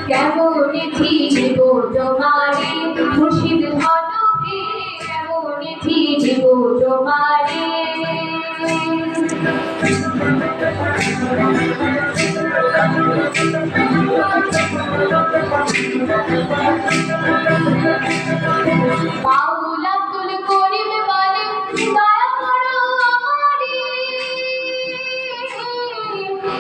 কেমন চিনব তোমারে মুর্শিদ ধনকে, কেমন চিনব তোমারে। বাউল আব্দুল করিম বলে দয়া করো আমারে,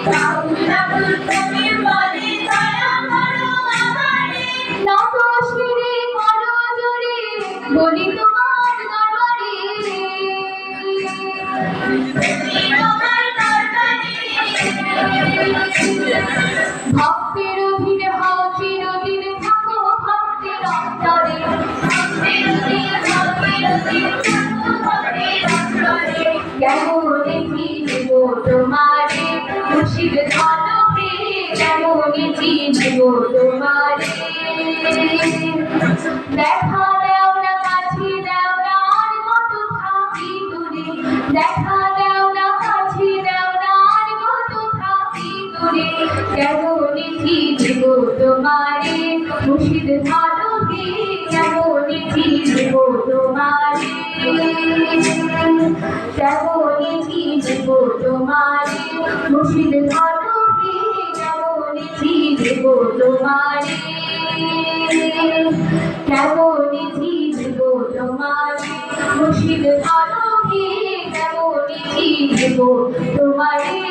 বাউল আব্দুল করিম বলে দয়া করো আমারে। নত শিরে করো জোরে বলি তোমার দরবারে, ভক্তের অধীন হও চিরদিন, থাকো ভক্তের অন্তরে, কেমন চিনব তোমারে মুর্শিদ ধনকে, কেমন চিনব তোমারে। দেখা দাও না কাছে দাও না আর কত থাকি দূরে, দেখা দাও না কাছে দাও না আর কত থাকি দূরে, কেমন চিনব তোমারে মুর্শিদ ধনকে, কেমন চিনব তোমারে, কেমন চিনব তোমারে মুর্শিদ ধনকে, কেমন চিনব তোমারে, কেমন চিনব তোমারে মুর্শিদ ধনকে, কেমন চিনব তোমারে।